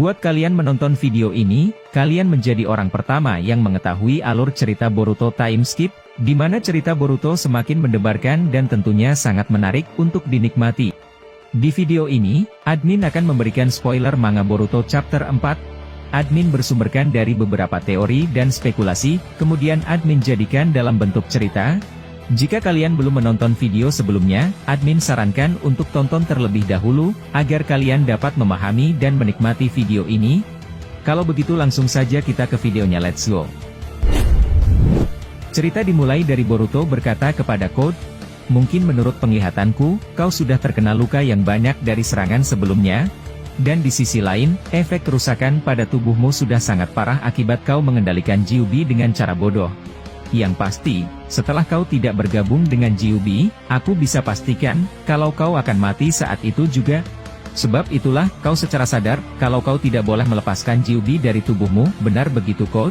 Buat kalian menonton video ini, kalian menjadi orang pertama yang mengetahui alur cerita Boruto Time Skip, di mana cerita Boruto semakin mendebarkan dan tentunya sangat menarik untuk dinikmati. Di video ini, admin akan memberikan spoiler manga Boruto Chapter 4. Admin bersumberkan dari beberapa teori dan spekulasi, kemudian admin jadikan dalam bentuk cerita. Jika kalian belum menonton video sebelumnya, admin sarankan untuk tonton terlebih dahulu, agar kalian dapat memahami dan menikmati video ini. Kalau begitu langsung saja kita ke videonya, let's go. Cerita dimulai dari Boruto berkata kepada Code, "Mungkin menurut penglihatanku, kau sudah terkena luka yang banyak dari serangan sebelumnya. Dan di sisi lain, efek kerusakan pada tubuhmu sudah sangat parah akibat kau mengendalikan Gyuubi dengan cara bodoh. Yang pasti, setelah kau tidak bergabung dengan Gyuubi, aku bisa pastikan, kalau kau akan mati saat itu juga. Sebab itulah, kau secara sadar, kalau kau tidak boleh melepaskan Gyuubi dari tubuhmu, benar begitu Code?"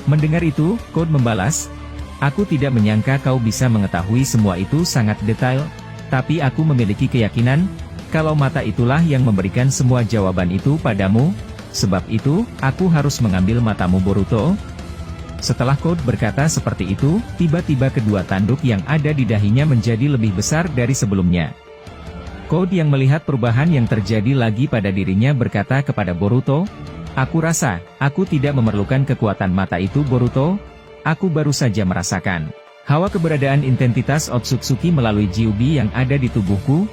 Mendengar itu, Code membalas, "Aku tidak menyangka kau bisa mengetahui semua itu sangat detail, tapi aku memiliki keyakinan, kalau mata itulah yang memberikan semua jawaban itu padamu, sebab itu, aku harus mengambil matamu Boruto." Setelah Code berkata seperti itu, tiba-tiba kedua tanduk yang ada di dahinya menjadi lebih besar dari sebelumnya. Code yang melihat perubahan yang terjadi lagi pada dirinya berkata kepada Boruto, "Aku rasa, aku tidak memerlukan kekuatan mata itu Boruto. Aku baru saja merasakan hawa keberadaan identitas Otsutsuki melalui Gyuubi yang ada di tubuhku.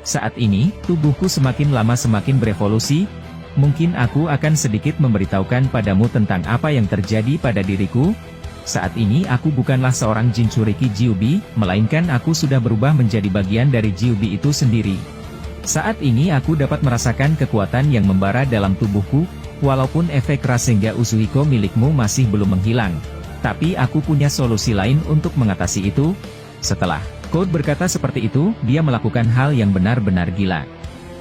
Saat ini, tubuhku semakin lama semakin berevolusi. Mungkin aku akan sedikit memberitahukan padamu tentang apa yang terjadi pada diriku. Saat ini aku bukanlah seorang Jinchuriki Gyuubi, melainkan aku sudah berubah menjadi bagian dari Gyuubi itu sendiri. Saat ini aku dapat merasakan kekuatan yang membara dalam tubuhku, walaupun efek Rasengan Uzuhiko milikmu masih belum menghilang. Tapi aku punya solusi lain untuk mengatasi itu." Setelah Code berkata seperti itu, dia melakukan hal yang benar-benar gila.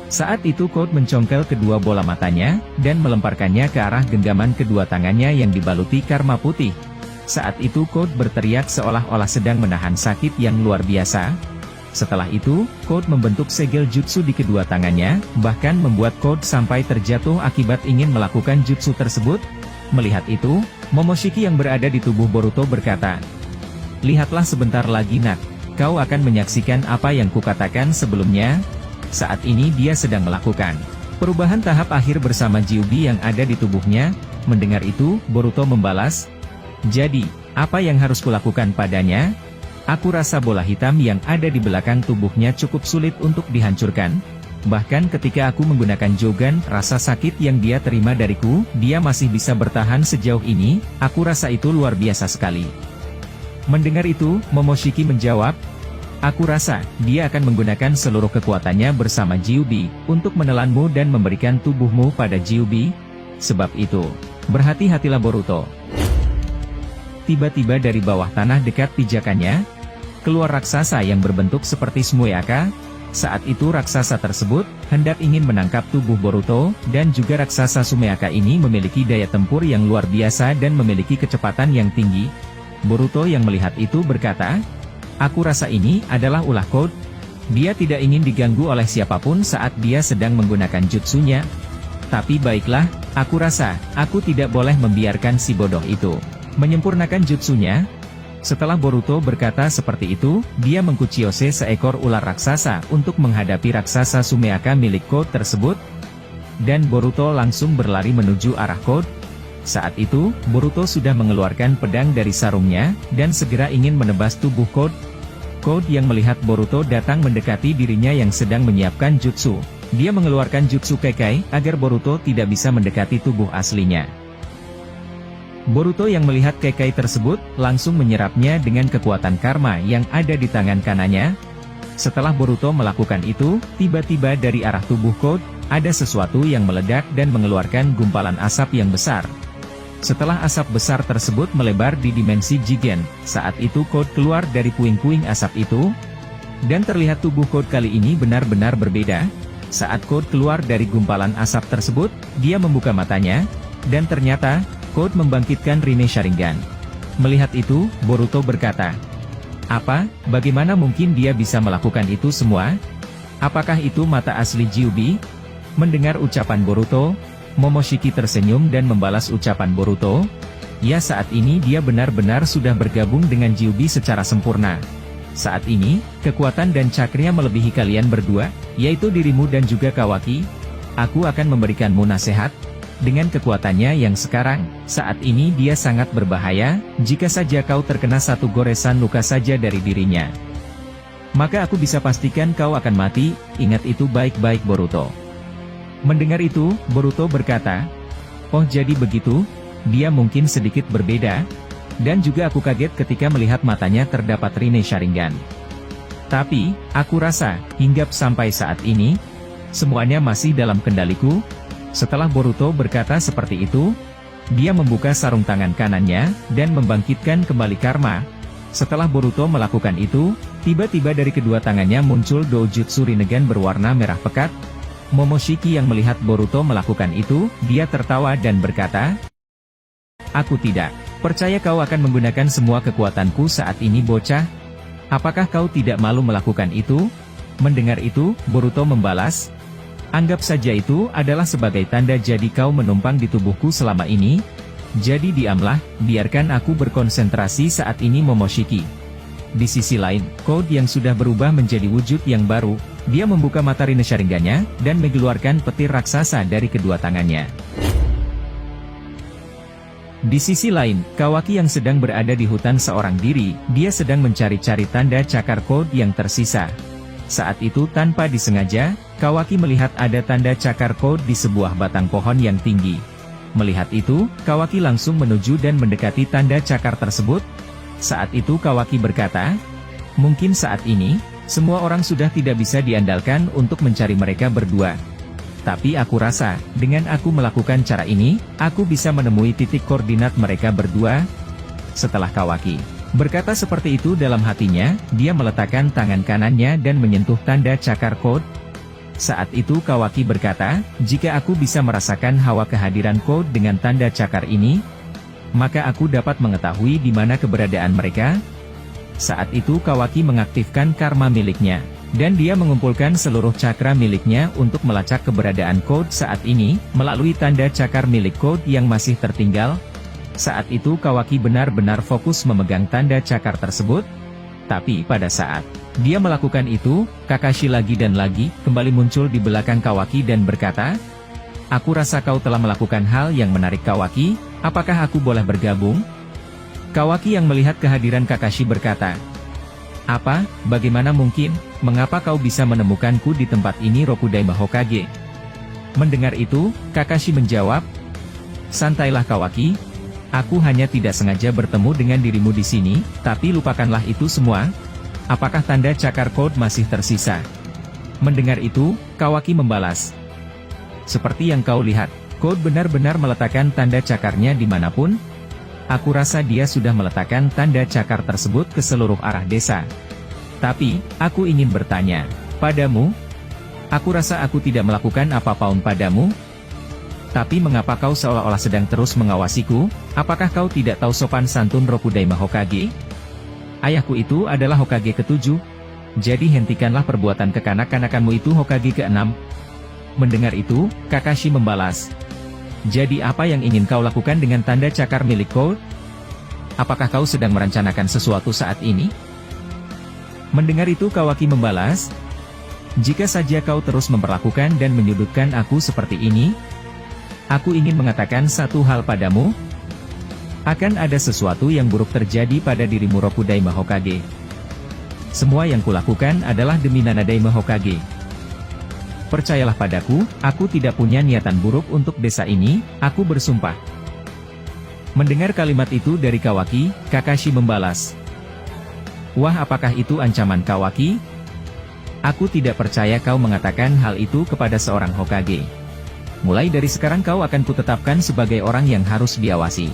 Saat itu Code mencongkel kedua bola matanya, dan melemparkannya ke arah genggaman kedua tangannya yang dibaluti karma putih. Saat itu Code berteriak seolah-olah sedang menahan sakit yang luar biasa. Setelah itu, Code membentuk segel jutsu di kedua tangannya, bahkan membuat Code sampai terjatuh akibat ingin melakukan jutsu tersebut. Melihat itu, Momoshiki yang berada di tubuh Boruto berkata, "Lihatlah sebentar lagi nak, kau akan menyaksikan apa yang kukatakan sebelumnya." Saat ini dia sedang melakukan perubahan tahap akhir bersama Gyuubi yang ada di tubuhnya. Mendengar itu, Boruto membalas, "Jadi, apa yang harus kulakukan padanya? Aku rasa bola hitam yang ada di belakang tubuhnya cukup sulit untuk dihancurkan. Bahkan ketika aku menggunakan Jogan, rasa sakit yang dia terima dariku, dia masih bisa bertahan sejauh ini, aku rasa itu luar biasa sekali." Mendengar itu, Momoshiki menjawab, "Aku rasa, dia akan menggunakan seluruh kekuatannya bersama Gyuubi, untuk menelanmu dan memberikan tubuhmu pada Gyuubi. Sebab itu, berhati-hatilah Boruto." Tiba-tiba dari bawah tanah dekat pijakannya, keluar raksasa yang berbentuk seperti Shmueaka. Saat itu raksasa tersebut, hendak ingin menangkap tubuh Boruto, dan juga raksasa Shmueaka ini memiliki daya tempur yang luar biasa dan memiliki kecepatan yang tinggi. Boruto yang melihat itu berkata, "Aku rasa ini adalah ulah Code. Dia tidak ingin diganggu oleh siapapun saat dia sedang menggunakan jutsunya. Tapi baiklah, aku rasa, aku tidak boleh membiarkan si bodoh itu menyempurnakan jutsunya." Setelah Boruto berkata seperti itu, dia mengkuciyose seekor ular raksasa untuk menghadapi raksasa Shmueaka milik Code tersebut. Dan Boruto langsung berlari menuju arah Code. Saat itu, Boruto sudah mengeluarkan pedang dari sarungnya, dan segera ingin menebas tubuh Code. Code yang melihat Boruto datang mendekati dirinya yang sedang menyiapkan jutsu. Dia mengeluarkan jutsu Kekai, agar Boruto tidak bisa mendekati tubuh aslinya. Boruto yang melihat Kekai tersebut, langsung menyerapnya dengan kekuatan karma yang ada di tangan kanannya. Setelah Boruto melakukan itu, tiba-tiba dari arah tubuh Code, ada sesuatu yang meledak dan mengeluarkan gumpalan asap yang besar. Setelah asap besar tersebut melebar di dimensi Jigen, saat itu Code keluar dari puing-puing asap itu. Dan terlihat tubuh Code kali ini benar-benar berbeda. Saat Code keluar dari gumpalan asap tersebut, dia membuka matanya, dan ternyata, Code membangkitkan Rinne Sharingan. Melihat itu, Boruto berkata, "Apa, bagaimana mungkin dia bisa melakukan itu semua? Apakah itu mata asli Gyuubi?" Mendengar ucapan Boruto, Momoshiki tersenyum dan membalas ucapan Boruto. Ya, saat ini dia benar-benar sudah bergabung dengan Kyuubi secara sempurna. Saat ini, kekuatan dan cakrnya melebihi kalian berdua, yaitu dirimu dan juga Kawaki. Aku akan memberikanmu nasihat. Dengan kekuatannya yang sekarang, saat ini dia sangat berbahaya. Jika saja kau terkena satu goresan luka saja dari dirinya, maka aku bisa pastikan kau akan mati. Ingat itu baik-baik, Boruto. Mendengar itu, Boruto berkata, "Oh, jadi begitu?" Dia mungkin sedikit berbeda. Dan juga aku kaget ketika melihat matanya terdapat Rinne Sharingan. Tapi, aku rasa, hingga sampai saat ini, semuanya masih dalam kendaliku. Setelah Boruto berkata seperti itu, dia membuka sarung tangan kanannya, dan membangkitkan kembali karma. Setelah Boruto melakukan itu, tiba-tiba dari kedua tangannya muncul Doujutsu Rinnegan berwarna merah pekat. Momoshiki yang melihat Boruto melakukan itu, dia tertawa dan berkata, "Aku tidak percaya kau akan menggunakan semua kekuatanku saat ini, bocah. Apakah kau tidak malu melakukan itu?" Mendengar itu, Boruto membalas, "Anggap saja itu adalah sebagai tanda jadi kau menumpang di tubuhku selama ini. Jadi diamlah, biarkan aku berkonsentrasi saat ini, Momoshiki." Di sisi lain, Code yang sudah berubah menjadi wujud yang baru, dia membuka mata Rinne Sharingan-nya, dan mengeluarkan petir raksasa dari kedua tangannya. Di sisi lain, Kawaki yang sedang berada di hutan seorang diri, dia sedang mencari-cari tanda cakar Code yang tersisa. Saat itu tanpa disengaja, Kawaki melihat ada tanda cakar Code di sebuah batang pohon yang tinggi. Melihat itu, Kawaki langsung menuju dan mendekati tanda cakar tersebut. Saat itu Kawaki berkata, "Mungkin saat ini, semua orang sudah tidak bisa diandalkan untuk mencari mereka berdua. Tapi aku rasa, dengan aku melakukan cara ini, aku bisa menemui titik koordinat mereka berdua." Setelah Kawaki berkata seperti itu dalam hatinya, dia meletakkan tangan kanannya dan menyentuh tanda cakar Code. Saat itu Kawaki berkata, "Jika aku bisa merasakan hawa kehadiran Code dengan tanda cakar ini, maka aku dapat mengetahui di mana keberadaan mereka." Saat itu Kawaki mengaktifkan karma miliknya, dan dia mengumpulkan seluruh cakra miliknya untuk melacak keberadaan Code saat ini, melalui tanda cakar milik Code yang masih tertinggal. Saat itu Kawaki benar-benar fokus memegang tanda cakar tersebut. Tapi pada saat dia melakukan itu, Kakashi lagi dan lagi kembali muncul di belakang Kawaki dan berkata, "Aku rasa kau telah melakukan hal yang menarik, Kawaki. Apakah aku boleh bergabung?" Kawaki yang melihat kehadiran Kakashi berkata, "Apa? Bagaimana mungkin? Mengapa kau bisa menemukanku di tempat ini, Rokudaima Hokage?" Mendengar itu, Kakashi menjawab, "Santailah, Kawaki. Aku hanya tidak sengaja bertemu dengan dirimu di sini, tapi lupakanlah itu semua. Apakah tanda cakar Code masih tersisa?" Mendengar itu, Kawaki membalas, "Seperti yang kau lihat, Code benar-benar meletakkan tanda cakarnya dimanapun. Aku rasa dia sudah meletakkan tanda cakar tersebut ke seluruh arah desa. Tapi, aku ingin bertanya padamu. Aku rasa aku tidak melakukan apa-apa padamu. Tapi mengapa kau seolah-olah sedang terus mengawasiku? Apakah kau tidak tahu sopan santun Rokudaima Hokage? Ayahku itu adalah Hokage ke-7. Jadi hentikanlah perbuatan kekanak-kanakanmu itu, Hokage ke-6." Mendengar itu, Kakashi membalas, "Jadi apa yang ingin kau lakukan dengan tanda cakar milik Code? Apakah kau sedang merencanakan sesuatu saat ini?" Mendengar itu Kawaki membalas, "Jika saja kau terus memperlakukan dan menyudutkan aku seperti ini, aku ingin mengatakan satu hal padamu. Akan ada sesuatu yang buruk terjadi pada dirimu, Rokudaima Hokage. Semua yang kulakukan adalah demi Nanadeima Hokage. Percayalah padaku, aku tidak punya niatan buruk untuk desa ini, aku bersumpah." Mendengar kalimat itu dari Kawaki, Kakashi membalas, "Wah, apakah itu ancaman, Kawaki? Aku tidak percaya kau mengatakan hal itu kepada seorang Hokage. Mulai dari sekarang kau akan kutetapkan sebagai orang yang harus diawasi."